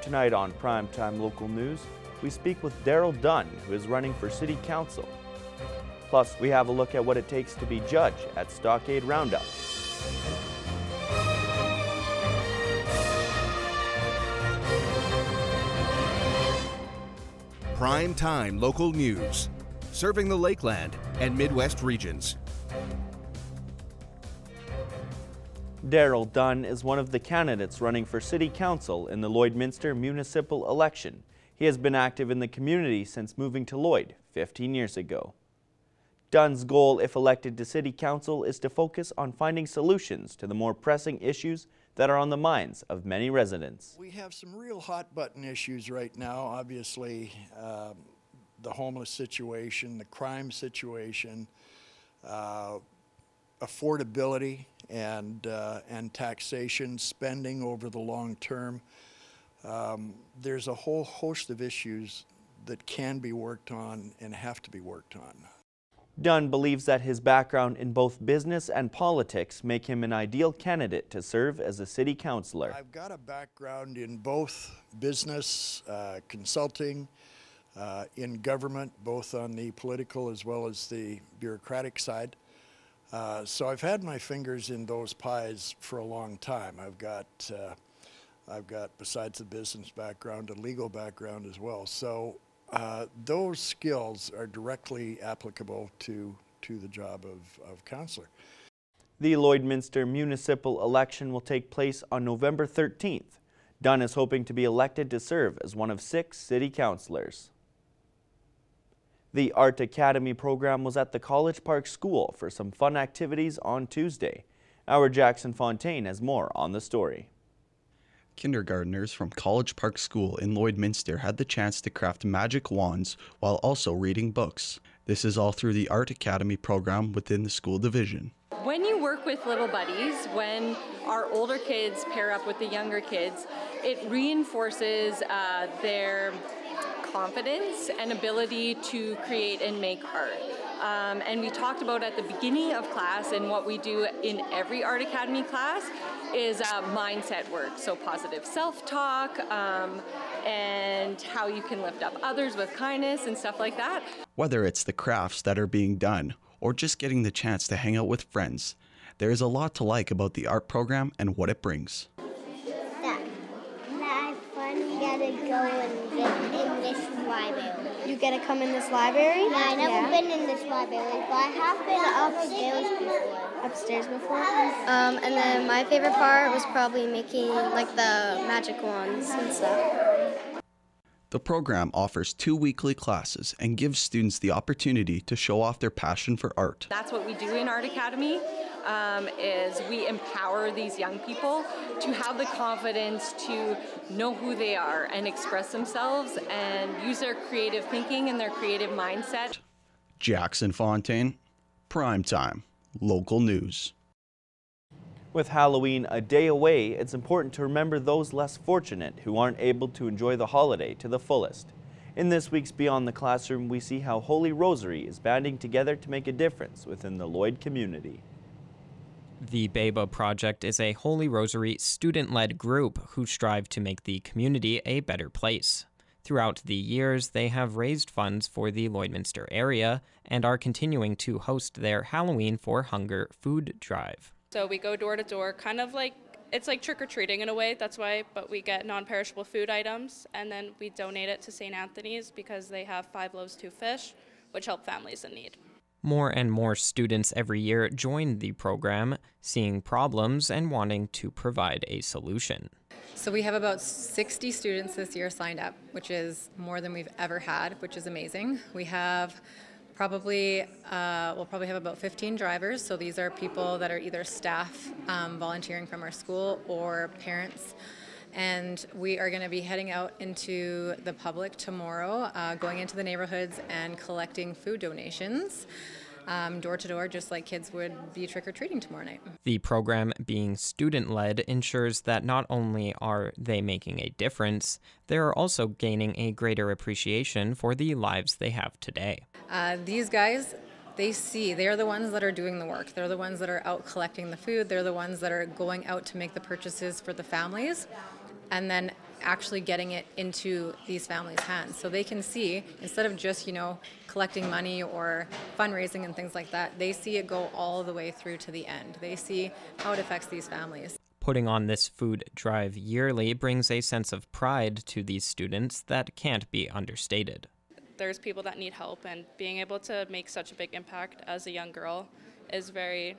Tonight on Primetime Local News, we speak with Daryl Dunn, who is running for City Council. Plus, we have a look at what it takes to be judge at Stockade Roundup. Primetime Local News, serving the Lakeland and Midwest regions. Daryl Dunn is one of the candidates running for City Council in the Lloydminster municipal election. He has been active in the community since moving to Lloyd 15 years ago. Dunn's goal, if elected to City Council, is to focus on finding solutions to the more pressing issues that are on the minds of many residents. We have some real hot button issues right now. Obviously, the homeless situation, the crime situation, affordability and taxation, spending over the long term. There's a whole host of issues that can be worked on and have to be worked on. Dunn believes that his background in both business and politics make him an ideal candidate to serve as a city councilor. I've got a background in both business, consulting, in government, both on the political as well as the bureaucratic side. So I've had my fingers in those pies for a long time. I've got, besides the business background, a legal background as well. So those skills are directly applicable to the job of councillor. The Lloydminster municipal election will take place on November 13th. Dunn is hoping to be elected to serve as one of 6 city councillors. The Art Academy program was at the College Park School for some fun activities on Tuesday. Our Jackson Fontaine has more on the story. Kindergarteners from College Park School in Lloydminster had the chance to craft magic wands while also reading books. This is all through the Art Academy program within the school division. When you work with little buddies, when our older kids pair up with the younger kids, it reinforces their confidence and ability to create and make art. And we talked about at the beginning of class, and what we do in every Art Academy class is mindset work. So positive self-talk and how you can lift up others with kindness and stuff like that. Whether it's the crafts that are being done or just getting the chance to hang out with friends, there is a lot to like about the art program and what it brings. That's fun. You gotta go and get in this library. You get to come in this library? Yeah, I've never been in this library, but I have been upstairs before. And then my favorite part was probably making like the magic wands and stuff. The program offers 2 weekly classes and gives students the opportunity to show off their passion for art. That's what we do in Art Academy, is we empower these young people to have the confidence to know who they are and express themselves and use their creative thinking and their creative mindset. Jackson Fontaine, Primetime Local News. With Halloween a day away, it's important to remember those less fortunate who aren't able to enjoy the holiday to the fullest. In this week's Beyond the Classroom, we see how Holy Rosary is banding together to make a difference within the Lloyd community. The Beba Project is a Holy Rosary student-led group who strive to make the community a better place. Throughout the years, they have raised funds for the Lloydminster area and are continuing to host their Halloween for Hunger food drive. So we go door to door, kind of like, it's like trick-or-treating in a way, that's why, but we get non-perishable food items, and then we donate it to St. Anthony's because they have 5 loaves, 2 fish, which help families in need. More and more students every year join the program, seeing problems and wanting to provide a solution. So we have about 60 students this year signed up, which is more than we've ever had, which is amazing. We have we'll probably have about 15 drivers. So these are people that are either staff volunteering from our school or parents. And we are going to be heading out into the public tomorrow, going into the neighborhoods and collecting food donations, door to door, just like kids would be trick-or-treating tomorrow night. The program, being student-led, ensures that not only are they making a difference, they are also gaining a greater appreciation for the lives they have today. These guys, they're the ones that are doing the work. They're the ones that are out collecting the food. They're the ones that are going out to make the purchases for the families. And then actually getting it into these families' hands. So they can see, instead of just, collecting money or fundraising and things like that, they see it go all the way through to the end. They see how it affects these families. Putting on this food drive yearly brings a sense of pride to these students that can't be understated. There's people that need help, and being able to make such a big impact as a young girl is very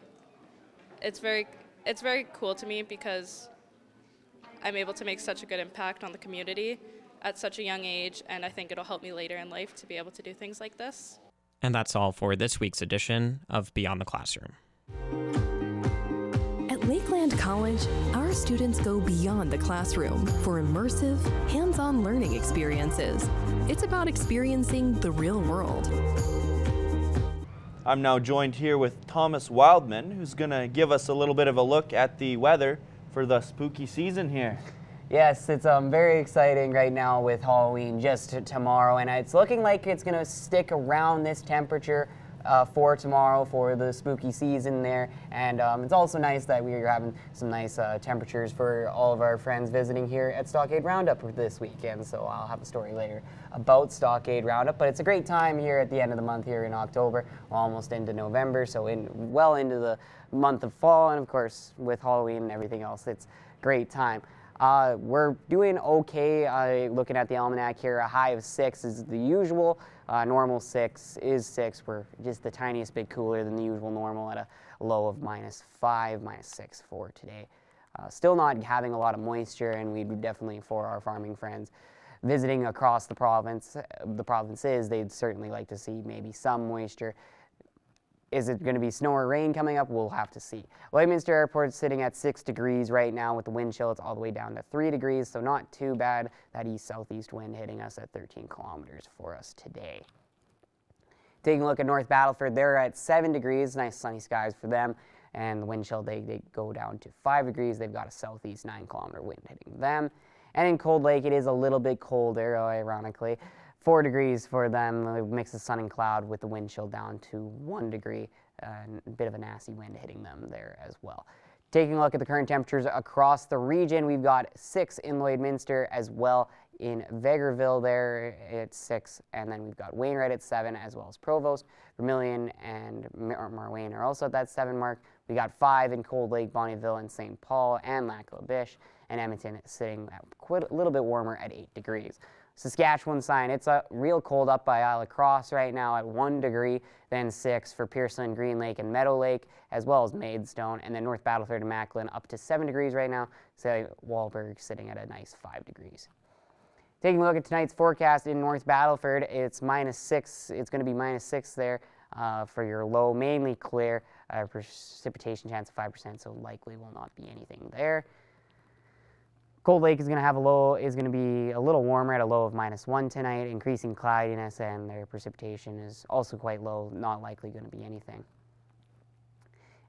cool to me, because I'm able to make such a good impact on the community at such a young age, and I think it'll help me later in life to be able to do things like this. And that's all for this week's edition of Beyond the Classroom. At Lakeland College, our students go beyond the classroom for immersive, hands-on learning experiences. It's about experiencing the real world. I'm now joined here with Thomas Wildman, who's going to give us a little bit of a look at the weather for the spooky season here. Yes, it's very exciting right now with Halloween just tomorrow, and it's looking like it's going to stick around this temperature for tomorrow for the spooky season there. And it's also nice that we're having some nice temperatures for all of our friends visiting here at Stockade Roundup this weekend. So I'll have a story later about Stockade Roundup. But it's a great time here at the end of the month here in October. We're almost into November, so well into the month of fall. And of course, with Halloween and everything else, it's a great time. We're doing okay. Looking at the almanac here, a high of 6 is the usual. Normal 6 is 6. We're just the tiniest bit cooler than the usual normal at a low of -5, -6 for today. Still not having a lot of moisture, and we definitely, for our farming friends visiting across the provinces, they'd certainly like to see maybe some moisture. Is it going to be snow or rain coming up? We'll have to see. Lloydminster Airport is sitting at 6 degrees right now with the wind chill. It's all the way down to 3 degrees, so not too bad. That east-southeast wind hitting us at 13 kilometers for us today. Taking a look at North Battleford, they're at 7 degrees. Nice sunny skies for them. And the wind chill, they go down to 5 degrees. They've got a southeast 9-kilometer wind hitting them. And in Cold Lake, it is a little bit colder, ironically. 4 degrees for them, a mix of sun and cloud with the wind chill down to 1 degree. And a bit of a nasty wind hitting them there as well. Taking a look at the current temperatures across the region, we've got 6 in Lloydminster, as well in Vegreville there at 6, and then we've got Wainwright at 7, as well as Provost. Vermilion and Marwayne are also at that 7 mark. We got 5 in Cold Lake, Bonnyville, and St. Paul, and Lac-La-Biche, and Edmonton sitting at quite a little bit warmer at 8 degrees. Saskatchewan sign, it's real cold up by Isle Cross right now at 1 degree, then 6 for Pearson, Green Lake, and Meadow Lake, as well as Maidstone, and then North Battleford and Macklin up to 7 degrees right now. So Wahlberg sitting at a nice 5 degrees. Taking a look at tonight's forecast in North Battleford, it's -6. It's going to be -6 there for your low, mainly clear. Precipitation chance of 5%, so likely will not be anything there. Cold Lake is going to have is going to be a little warmer at a low of -1 tonight, increasing cloudiness, and their precipitation is also quite low, not likely going to be anything.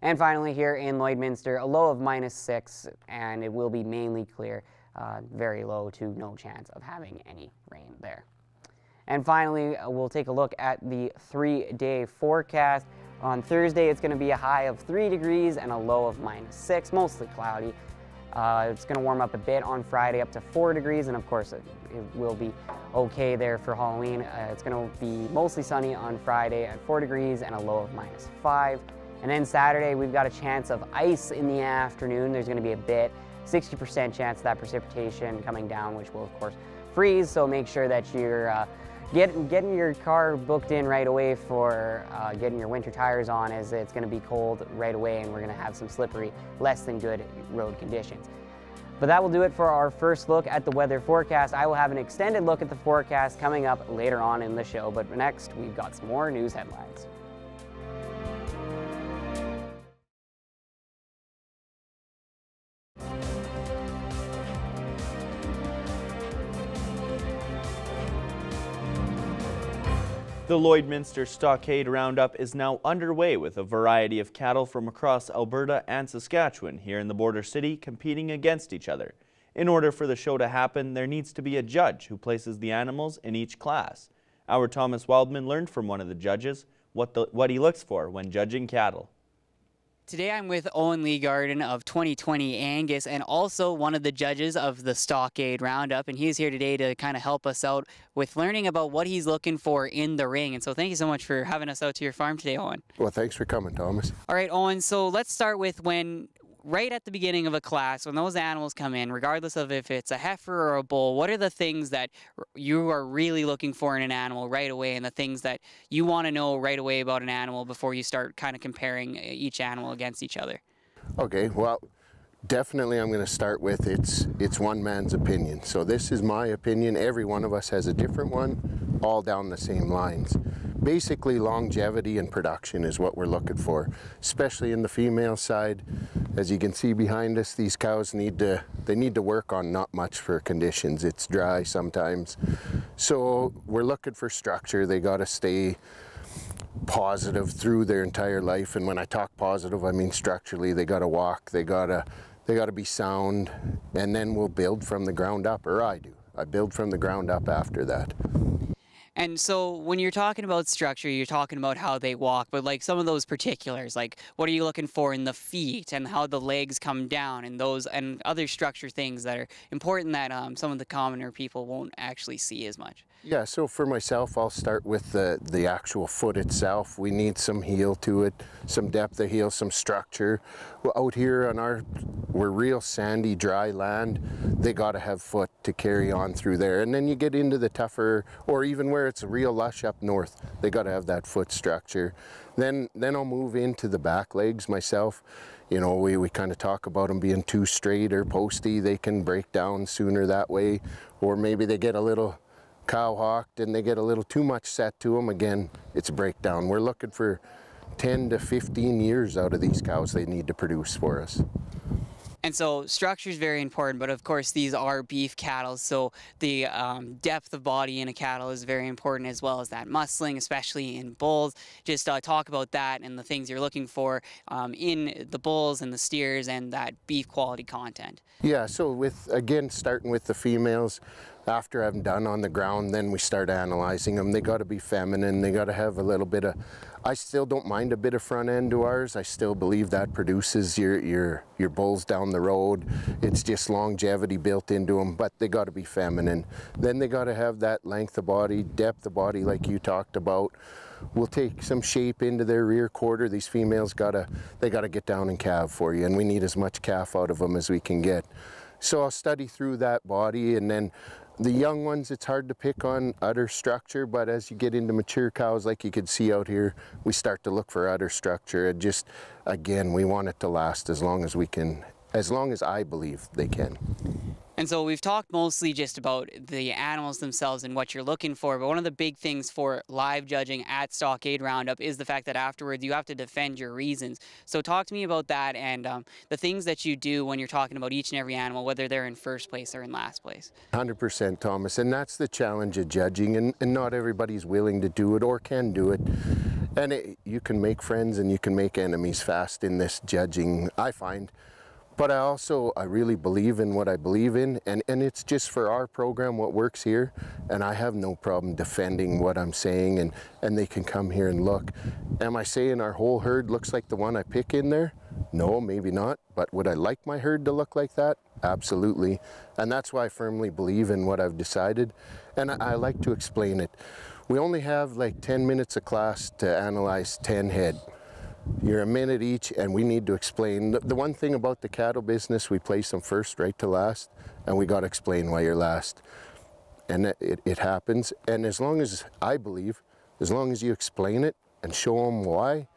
And finally here in Lloydminster, a low of -6, and it will be mainly clear, very low to no chance of having any rain there. And finally, we'll take a look at the 3-day forecast. On Thursday, it's going to be a high of 3 degrees and a low of -6, mostly cloudy. It's going to warm up a bit on Friday up to 4 degrees, and of course it will be okay there for Halloween. It's going to be mostly sunny on Friday at 4 degrees and a low of -5. And then Saturday we've got a chance of ice in the afternoon. There's going to be a bit, 60% chance of that precipitation coming down, which will of course freeze, so make sure that you're getting your car booked in right away for getting your winter tires on, as it's going to be cold right away and we're going to have some slippery, less than good road conditions. But that will do it for our first look at the weather forecast. I will have an extended look at the forecast coming up later on in the show, but next we've got some more news headlines. The Lloydminster Stockade Roundup is now underway with a variety of cattle from across Alberta and Saskatchewan here in the border city competing against each other. In order for the show to happen, there needs to be a judge who places the animals in each class. Our Thomas Wildman learned from one of the judges what he looks for when judging cattle. Today I'm with Owen Lee Garden of 2020 Angus and also one of the judges of the Stockade Roundup, and he's here today to kind of help us out with learning about what he's looking for in the ring. And so thank you so much for having us out to your farm today, Owen. Well, thanks for coming, Thomas. All right, Owen, so let's start with right at the beginning of a class, when those animals come in, regardless of if it's a heifer or a bull, what are the things that you are really looking for in an animal right away, and the things that you want to know right away about an animal before you start kind of comparing each animal against each other? Okay, well, definitely I'm going to start with it's one man's opinion. So this is my opinion. Every one of us has a different one, all down the same lines. Basically, longevity and production is what we're looking for, especially in the female side. As you can see behind us, these cows need to work on not much for conditions. It's dry sometimes. So we're looking for structure. They got to stay positive through their entire life. And when I talk positive, I mean structurally. They got to walk. They got to be sound. And then we'll build from the ground up, or I do. I build from the ground up after that. And so when you're talking about structure, you're talking about how they walk, but like some of those particulars, like what are you looking for in the feet and how the legs come down and those and other structure things that are important that some of the commoner people won't actually see as much? Yeah, so for myself, I'll start with the actual foot itself. We need some heel to it, some depth of heel, some structure. Well, out here on we're real sandy, dry land. They got to have foot to carry on through there. And then you get into the tougher, or even where it's real lush up north, they got to have that foot structure. Then I'll move into the back legs myself. You know, we kind of talk about them being too straight or posty. They can break down sooner that way, or maybe they get a little cow-hawked and they get a little too much set to them. Again, it's a breakdown. We're looking for 10 to 15 years out of these cows they need to produce for us. And so structure is very important, but of course these are beef cattle, so the depth of body in a cattle is very important, as well as that muscling, especially in bulls. Just talk about that and the things you're looking for in the bulls and the steers and that beef quality content. Yeah, so again, starting with the females, after I'm done on the ground, then we start analyzing them. They got to be feminine. They got to have a little bit of, I still don't mind a bit of front end to ours. I still believe that produces your bulls down the road. It's just longevity built into them, but they got to be feminine. Then they got to have that length of body, depth of body like you talked about. We'll take some shape into their rear quarter. These females they gotta get down and calve for you, and we need as much calf out of them as we can get. So I'll study through that body, and then the young ones, it's hard to pick on udder structure, but as you get into mature cows, like you could see out here, we start to look for udder structure. And just, again, we want it to last as long as we can, as long as I believe they can. And so we've talked mostly just about the animals themselves and what you're looking for, but one of the big things for live judging at Stockade Roundup is the fact that afterwards you have to defend your reasons. So talk to me about that and the things that you do when you're talking about each and every animal, whether they're in first place or in last place. 100%, Thomas, and that's the challenge of judging, and not everybody's willing to do it or can do it. And you can make friends and you can make enemies fast in this judging, I find. But I really believe in what I believe in, and it's just for our program what works here, and I have no problem defending what I'm saying, and they can come here and look. Am I saying our whole herd looks like the one I pick in there? No, maybe not, but would I like my herd to look like that? Absolutely, and that's why I firmly believe in what I've decided, and I like to explain it. We only have like 10 minutes of class to analyze 10 head. You're a minute each, and we need to explain. The one thing about the cattle business, we place them first right to last, and we got to explain why you're last. And it happens, and as long as, I believe, as long as you explain it and show them why,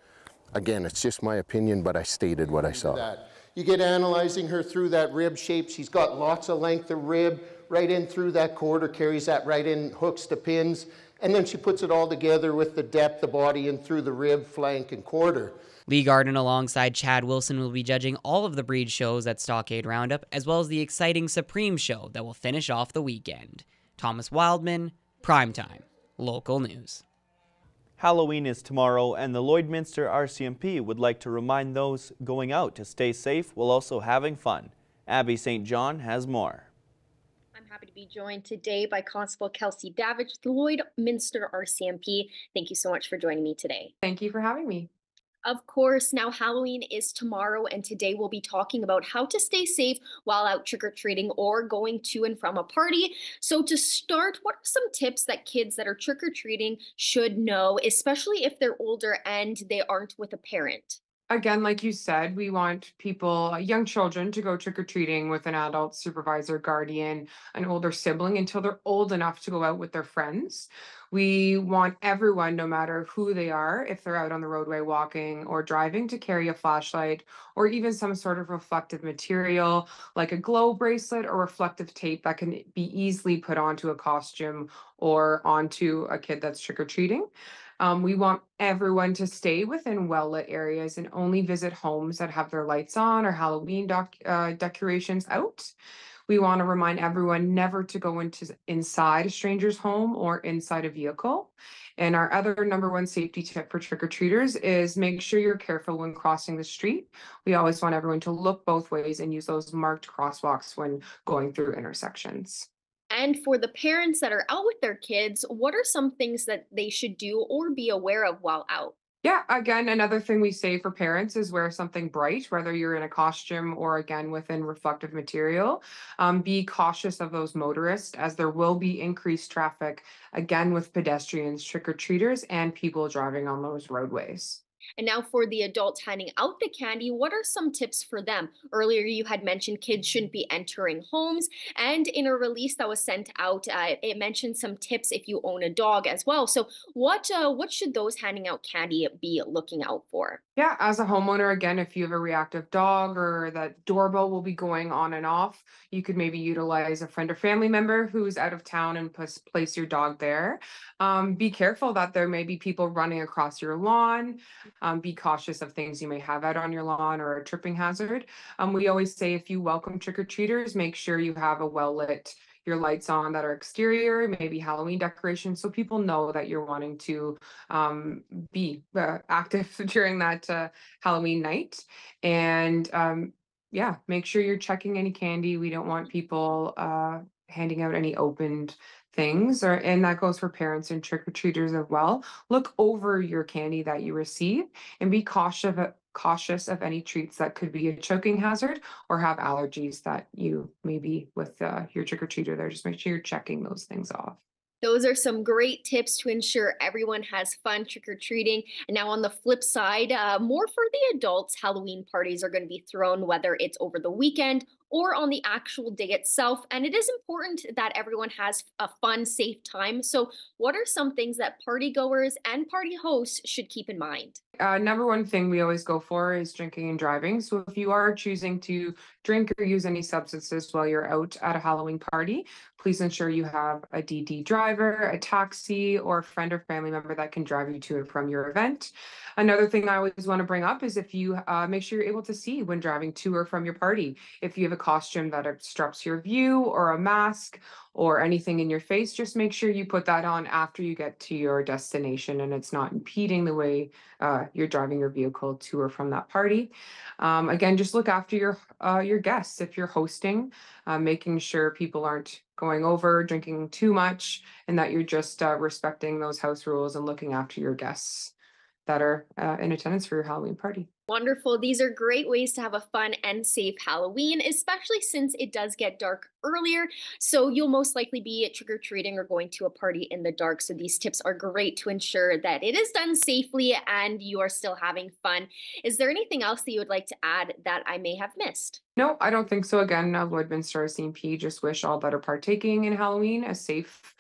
again, it's just my opinion, but I stated what I saw. You get analyzing her through that rib shape. She's got lots of length of rib, right in through that quarter, carries that right in, hooks to pins. And then she puts it all together with the depth, the body, and through the rib, flank, and quarter. Lee Garden alongside Chad Wilson will be judging all of the breed shows at Stockade Roundup, as well as the exciting Supreme show that will finish off the weekend. Thomas Wildman, Primetime, local news. Halloween is tomorrow, and the Lloydminster RCMP would like to remind those going out to stay safe while also having fun. Abby St. John has more. I'm happy to be joined today by Constable Kelsey Davidge, the Lloydminster RCMP. Thank you so much for joining me today. Thank you for having me. Of course, now Halloween is tomorrow, and today we'll be talking about how to stay safe while out trick or treating or going to and from a party. So, to start, what are some tips that kids that are trick or treating should know, especially if they're older and they aren't with a parent? Again, like you said, we want people, young children, to go trick or treating with an adult supervisor, guardian, an older sibling until they're old enough to go out with their friends. We want everyone, no matter who they are, if they're out on the roadway walking or driving, to carry a flashlight or even some sort of reflective material like a glow bracelet or reflective tape that can be easily put onto a costume or onto a kid that's trick or treating. We want everyone to stay within well-lit areas and only visit homes that have their lights on or Halloween decorations out. We want to remind everyone never to go inside a stranger's home or inside a vehicle. And our other number one safety tip for trick-or-treaters is make sure you're careful when crossing the street. We always want everyone to look both ways and use those marked crosswalks when going through intersections. And for the parents that are out with their kids, what are some things that they should do or be aware of while out? Yeah, again, another thing we say for parents is wear something bright, whether you're in a costume or again within reflective material. Be cautious of those motorists as there will be increased traffic again with pedestrians, trick-or-treaters, and people driving on those roadways. And now for the adults handing out the candy, what are some tips for them? Earlier, you had mentioned kids shouldn't be entering homes. And in a release that was sent out, it mentioned some tips if you own a dog as well. So what should those handing out candy be looking out for? Yeah, as a homeowner, again, if you have a reactive dog or that doorbell will be going on and off, you could maybe utilize a friend or family member who's out of town and place your dog there. Be careful that there may be people running across your lawn. Be cautious of things you may have out on your lawn or a tripping hazard. We always say if you welcome trick-or-treaters, make sure you have a well-lit your lights on that are exterior, maybe Halloween decorations, so people know that you're wanting to be active during that Halloween night. And yeah, make sure you're checking any candy. We don't want people handing out any opened things, or and that goes for parents and trick-or-treaters as well. Look over your candy that you receive and be cautious of any treats that could be a choking hazard or have allergies that you may be with your trick-or-treater there. Just make sure you're checking those things off. Those are some great tips to ensure everyone has fun trick or treating. And now, on the flip side, more for the adults, Halloween parties are going to be thrown, whether it's over the weekend or on the actual day itself. And it is important that everyone has a fun, safe time. So, what are some things that party goers and party hosts should keep in mind? Number one thing we always go for is drinking and driving. So if you are choosing to drink or use any substances while you're out at a Halloween party, please ensure you have a DD driver, a taxi, or a friend or family member that can drive you to and from your event. Another thing I always want to bring up is if you make sure you're able to see when driving to or from your party. If you have a costume that obstructs your view or a mask or anything in your face, just make sure you put that on after you get to your destination and it's not impeding the way you're driving your vehicle to or from that party. Again, just look after your guests if you're hosting, making sure people aren't going over, drinking too much, and that you're just respecting those house rules and looking after your guests that are in attendance for your Halloween party. Wonderful. These are great ways to have a fun and safe Halloween, especially since it does get dark earlier. So you'll most likely be trick or treating or going to a party in the dark. So these tips are great to ensure that it is done safely and you are still having fun. Is there anything else that you would like to add that I may have missed? No, I don't think so. Again, Lloydminster CMP just wish all that are partaking in Halloween a safe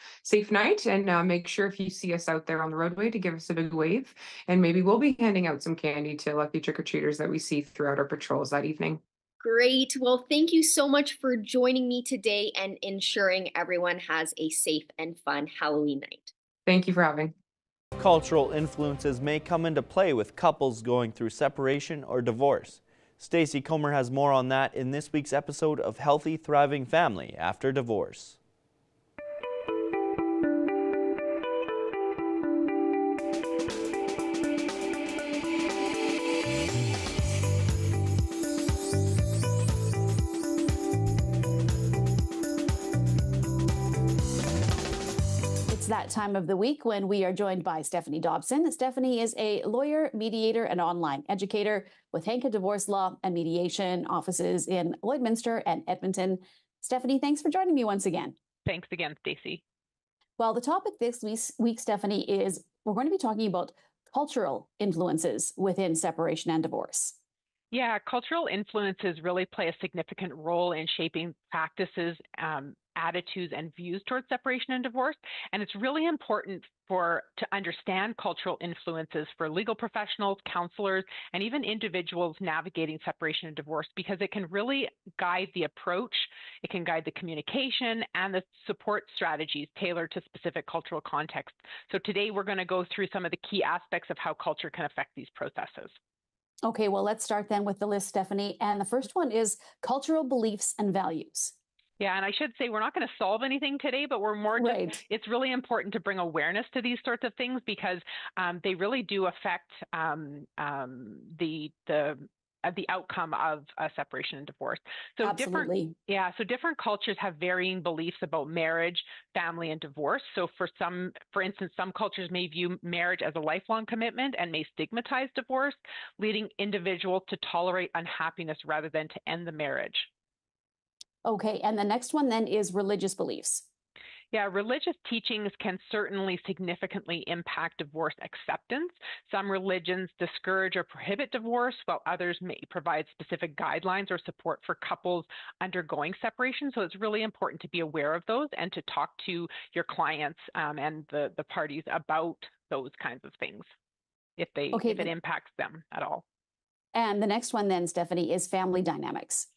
night, and make sure if you see us out there on the roadway to give us a big wave, and maybe we'll be handing out some candy to lucky trick-or-treaters that we see throughout our patrols that evening. Great. Well, thank you so much for joining me today and ensuring everyone has a safe and fun Halloween night. Thank you for having. Cultural influences may come into play with couples going through separation or divorce. Stacey Comer has more on that in this week's episode of Healthy Thriving Family After Divorce. that time of the week when we are joined by Stephanie Dobson. Stephanie is a lawyer, mediator, and online educator with Hanka Divorce Law and Mediation offices in Lloydminster and Edmonton. Stephanie, thanks for joining me once again. Thanks again, Stacey. Well, the topic this week, Stephanie, is we're going to be talking about cultural influences within separation and divorce. Yeah, cultural influences really play a significant role in shaping practices, attitudes, and views towards separation and divorce. And it's really important to understand cultural influences for legal professionals, counselors, and even individuals navigating separation and divorce, because it can really guide the approach, it can guide the communication, and the support strategies tailored to specific cultural contexts. So today we're going to go through some of the key aspects of how culture can affect these processes. Okay, well, let's start then with the list, Stephanie. And the first one is cultural beliefs and values. Yeah, and I should say we're not going to solve anything today, but we're more just, it's really important to bring awareness to these sorts of things because they really do affect the outcome of a separation and divorce. So Absolutely. different cultures have varying beliefs about marriage, family, and divorce. So for instance, some cultures may view marriage as a lifelong commitment and may stigmatize divorce, leading individuals to tolerate unhappiness rather than to end the marriage. Okay, and the next one then is religious beliefs. Yeah, religious teachings can certainly significantly impact divorce acceptance. Some religions discourage or prohibit divorce, while others may provide specific guidelines or support for couples undergoing separation. So it's really important to be aware of those and to talk to your clients and the parties about those kinds of things if it impacts them at all. And the next one then, Stephanie, is family dynamics.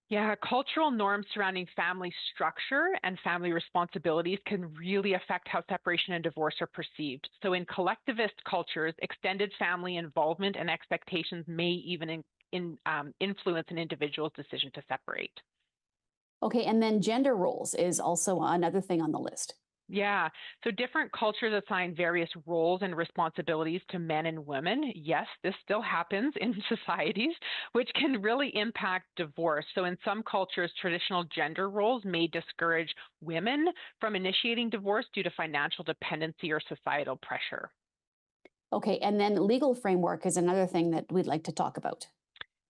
Yeah, cultural norms surrounding family structure and family responsibilities can really affect how separation and divorce are perceived. So in collectivist cultures, extended family involvement and expectations may even influence an individual's decision to separate. Okay, and then gender roles is also another thing on the list. Yeah, so different cultures assign various roles and responsibilities to men and women. Yes, this still happens in societies, which can really impact divorce. So in some cultures, traditional gender roles may discourage women from initiating divorce due to financial dependency or societal pressure. Okay, and then legal framework is another thing that we'd like to talk about.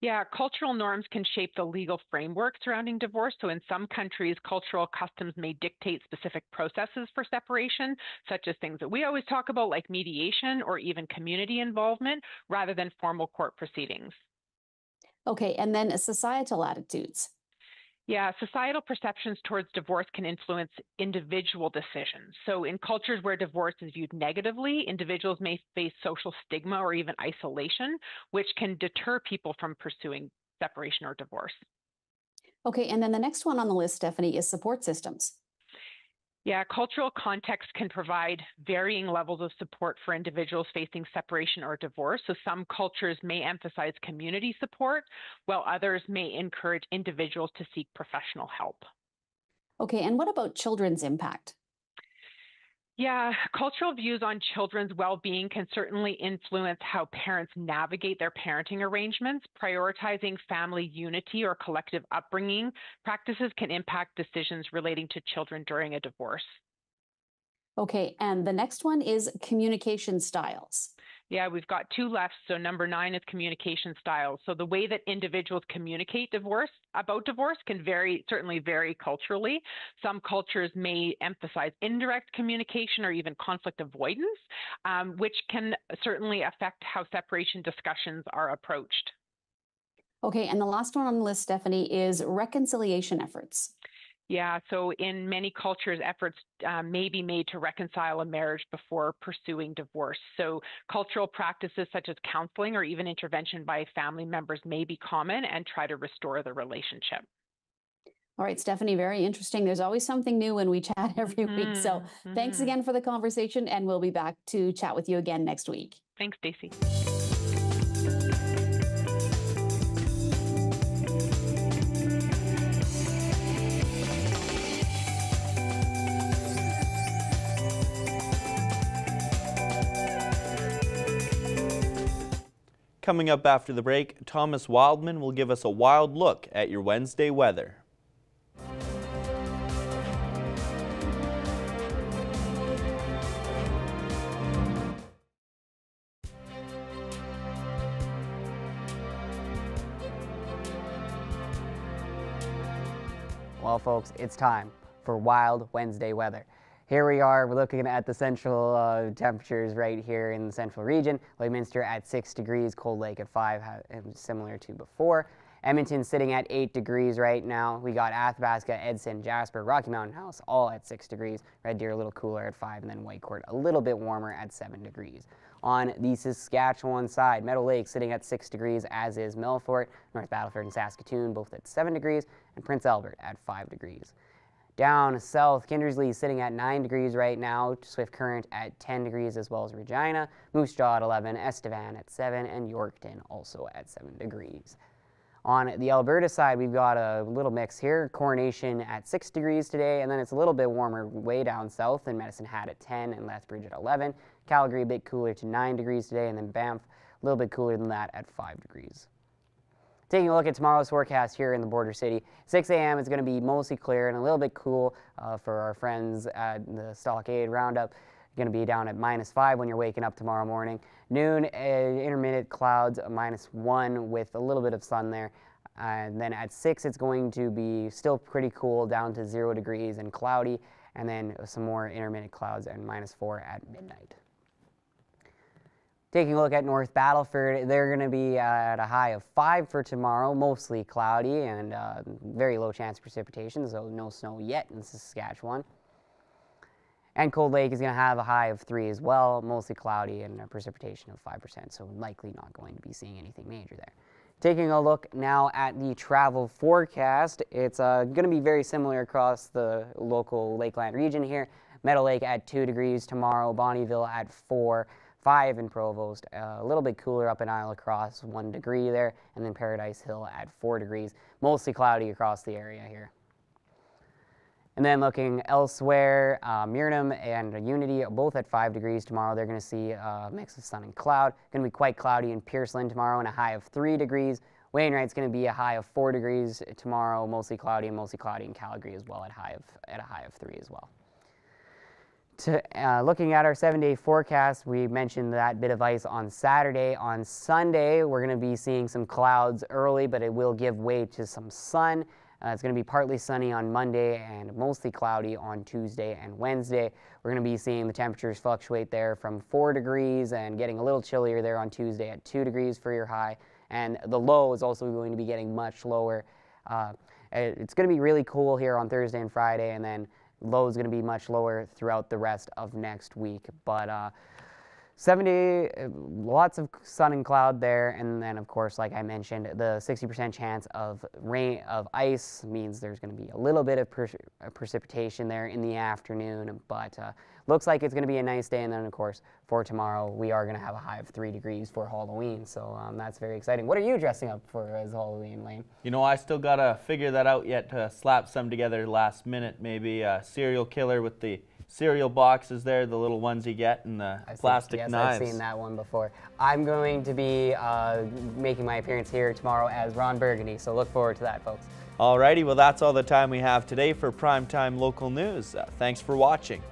Yeah, cultural norms can shape the legal framework surrounding divorce. So in some countries, cultural customs may dictate specific processes for separation, such as things that we always talk about, like mediation or even community involvement, rather than formal court proceedings. Okay, and then societal attitudes. Yeah, societal perceptions towards divorce can influence individual decisions. So in cultures where divorce is viewed negatively, individuals may face social stigma or even isolation, which can deter people from pursuing separation or divorce. Okay, and then the next one on the list, Stephanie, is support systems. Yeah, cultural context can provide varying levels of support for individuals facing separation or divorce. So some cultures may emphasize community support, while others may encourage individuals to seek professional help. Okay, and what about children's impact? Yeah, cultural views on children's well-being can certainly influence how parents navigate their parenting arrangements. Prioritizing family unity or collective upbringing practices can impact decisions relating to children during a divorce. Okay, and the next one is communication styles. Yeah, we've got two left. So number 9 is communication styles. So the way that individuals communicate about divorce can certainly vary culturally. Some cultures may emphasize indirect communication or even conflict avoidance, which can certainly affect how separation discussions are approached. Okay, and the last one on the list, Stephanie, is reconciliation efforts. Yeah, so in many cultures, efforts may be made to reconcile a marriage before pursuing divorce. So cultural practices such as counseling or even intervention by family members may be common and try to restore the relationship. All right, Stephanie, very interesting. There's always something new when we chat every week. So thanks again for the conversation, and we'll be back to chat with you again next week. Thanks, Stacey. Coming up after the break, Thomas Wildman will give us a wild look at your Wednesday weather. Well, folks, it's time for Wild Wednesday weather. Here we are, we're looking at the central temperatures right here in the central region. Lloydminster at 6 degrees, Cold Lake at 5, similar to before. Edmonton sitting at 8 degrees right now. We got Athabasca, Edson, Jasper, Rocky Mountain House all at 6 degrees. Red Deer a little cooler at 5, and then Whitecourt a little bit warmer at 7 degrees. On the Saskatchewan side, Meadow Lake sitting at 6 degrees, as is Melfort. North Battleford and Saskatoon both at 7 degrees, and Prince Albert at 5 degrees. Down south, Kindersley sitting at 9 degrees right now, Swift Current at 10 degrees, as well as Regina, Moose Jaw at 11, Estevan at 7, and Yorkton also at 7 degrees. On the Alberta side, we've got a little mix here. Coronation at 6 degrees today, and then it's a little bit warmer way down south in Medicine Hat at 10 and Lethbridge at 11. Calgary a bit cooler to 9 degrees today, and then Banff a little bit cooler than that at 5 degrees. Taking a look at tomorrow's forecast here in the border city, 6 a.m. is going to be mostly clear and a little bit cool for our friends at the Stockade Roundup. Going to be down at -5 when you're waking up tomorrow morning. Noon, intermittent clouds, -1 with a little bit of sun there. And then at 6, it's going to be still pretty cool, down to 0 degrees and cloudy. And then some more intermittent clouds and -4 at midnight. Taking a look at North Battleford, they're going to be at a high of 5 for tomorrow, mostly cloudy and very low chance of precipitation, so no snow yet in Saskatchewan. And Cold Lake is going to have a high of 3 as well, mostly cloudy and a precipitation of 5%, so likely not going to be seeing anything major there. Taking a look now at the travel forecast, it's going to be very similar across the local Lakeland region here. Meadow Lake at 2 degrees tomorrow, Bonnyville at 4, 5 in Provost, a little bit cooler up in Isle Across, 1 degree there, and then Paradise Hill at 4 degrees, mostly cloudy across the area here. And then looking elsewhere, Murnum and Unity both at 5 degrees tomorrow. They're going to see a mix of sun and cloud. Going to be quite cloudy in Pierceland tomorrow and a high of 3 degrees. Wainwright's going to be a high of 4 degrees tomorrow, mostly cloudy in Calgary as well at a high of 3 as well. Looking at our 7-day forecast, we mentioned that bit of ice on Saturday. On Sunday, we're going to be seeing some clouds early, but it will give way to some sun. It's going to be partly sunny on Monday and mostly cloudy on Tuesday and Wednesday. We're going to be seeing the temperatures fluctuate there from 4 degrees and getting a little chillier there on Tuesday at 2 degrees for your high. And the low is also going to be getting much lower. It's going to be really cool here on Thursday and Friday, and then low is going to be much lower throughout the rest of next week. But 70, lots of sun and cloud there, and then of course, like I mentioned, the 60% chance of rain, of ice, means there's going to be a little bit of precipitation there in the afternoon, but looks like it's going to be a nice day. And then of course, for tomorrow, we are going to have a high of 3 degrees for Halloween, so that's very exciting. What are you dressing up for as Halloween, Lane? You know, I still got to figure that out yet, to slap some together last minute. Maybe a serial killer with the cereal boxes there, the little ones you get, and the plastic knives. I've seen that one before. I'm going to be making my appearance here tomorrow as Ron Burgundy, so look forward to that, folks. Alrighty, well that's all the time we have today for Primetime Local News. Thanks for watching.